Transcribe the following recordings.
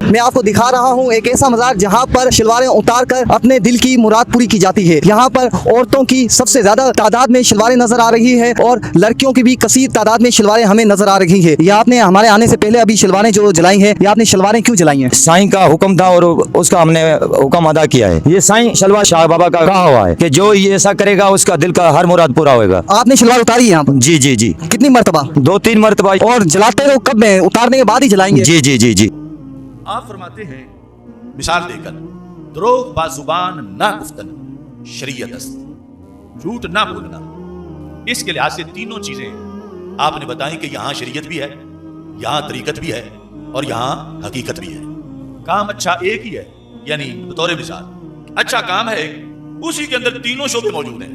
मैं आपको दिखा रहा हूँ एक ऐसा मज़ार जहाँ पर शलवारें उतार कर अपने दिल की मुराद पूरी की जाती है। यहाँ पर औरतों की सबसे ज्यादा तादाद में शलवारें नजर आ रही है और लड़कियों की भी कसीर तादाद में शलवारें हमें नजर आ रही है। ये आपने हमारे आने से पहले अभी शलवारें जो जलाई हैं, ये आपने शलवारें क्यों जलाई हैं? साईं का हुक्म था और उसका हमने हुक्म अदा किया है। ये साईं शलवार शाह बाबा का कहा हुआ है कि जो ये ऐसा करेगा उसका दिल का हर मुराद पूरा होगा। आपने शलवार उतारी है यहाँ पर? जी जी जी, कितनी मरतबा? 2-3 मरतबा। और जलाते हो कब में? उतारने के बाद ही जलाएंगे? जी जी जी जी। आप फरमाते हैं मिसाल देकर, द्रोह बाजुबान ना गुफ्तन शरीयत अस्त, झूठ ना बोलना। इसके लिहाज से तीनों चीजें आपने बताई कि यहाँ शरीयत भी है, यहाँ तरीकत भी है और यहाँ हकीकत भी है। काम अच्छा एक ही है, यानी बतौर मिसाल अच्छा काम है एक, उसी के अंदर तीनों शोबे मौजूद हैं।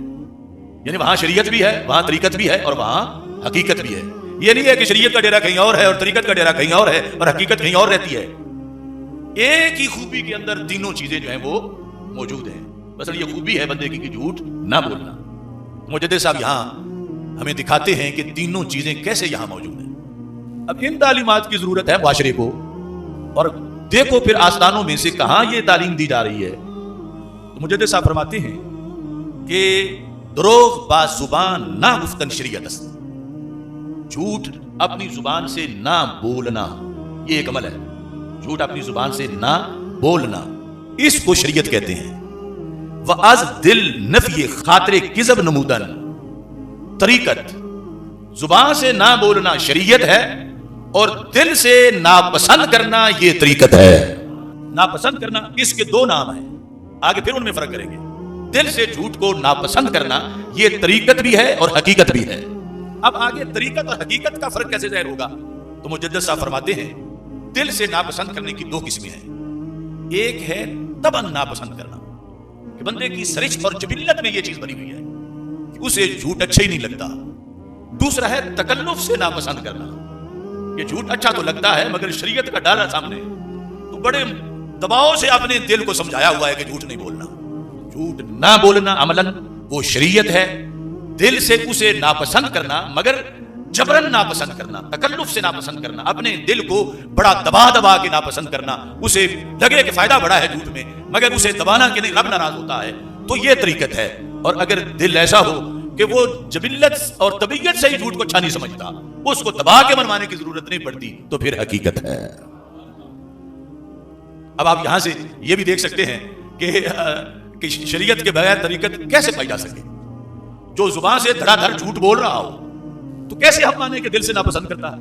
यानी वहां शरीयत भी है, वहां तरीकत भी है और वहां हकीकत भी है। ये नहीं है कि शरीयत का डेरा कहीं और है और तरीकत का डेरा कहीं और है और हकीकत कहीं और रहती है। एक ही खूबी के अंदर तीनों चीजें जो हैं वो मौजूद हैं। बस ये खूबी है बंदे की कि झूठ ना बोलना। मुजद्दिद साहब यहाँ हमें दिखाते हैं कि तीनों चीजें कैसे यहाँ मौजूद हैं। अब इन तालीमात की जरूरत है माशरे को, और देखो फिर आस्थानों में से कहां ये तालीम दी जा रही है। तो मुजद्दिद साहब फरमाते हैं कि द्रोह बाजुबान ना गुफ्तन शरीयत अस्त, झूठ अपनी जुबान से ना बोलना, ये एक अमल है। झूठ अपनी जुबान से ना बोलना, इसको शरीयत कहते हैं। वअज़ दिल नफ़ी खातिर किज़ब नमूदन, तरीकत जुबान से ना बोलना शरीयत है और दिल से नापसंद करना ये तरीकत है। नापसंद करना, इसके दो नाम हैं, आगे फिर उनमें फर्क करेंगे। दिल से झूठ को नापसंद करना ये तरीकत भी है और हकीकत भी है। अब आगे तरीकत और हकीकत का फर्क कैसे ज़ाहिर होगा, तो मुजद्दिद साहब फरमाते हैं दिल से नापसंद करने की दो किस्में हैं। एक है तबन नापसंद करना, कि बंदे की सरिश्त और जबिल्लत में यह चीज बनी हुई है कि उसे झूठ अच्छा ही नहीं लगता। दूसरा है तकल्लुफ से नापसंद करना, ये झूठ अच्छा तो लगता है मगर शरीयत का डाला सामने तो बड़े दबाव से अपने दिल को समझाया हुआ है कि झूठ नहीं बोलना। झूठ ना बोलना अमलन वो शरीयत है, दिल से उसे नापसंद करना मगर जबरन नापसंद करना, तकल्लुफ से नापसंद करना, अपने दिल को बड़ा दबा दबा के नापसंद करना। उसे लगे कि फायदा बड़ा है झूठ में मगर उसे दबाना कि नहीं रब नाराज होता है, तो ये तरीकत है। और अगर दिल ऐसा हो कि वो जबिल्लत और तबीयत से ही झूठ को अच्छा नहीं समझता, उसको दबा के मनवाने की जरूरत नहीं पड़ती, तो फिर हकीकत है। अब आप यहां से ये भी देख सकते हैं कि शरीयत के बगैर तरीकत कैसे पाई जा सके। जो जुबान से धड़ाधड़ झूठ बोल रहा हो तो कैसे हम माने कि दिल से नापसंद करता है।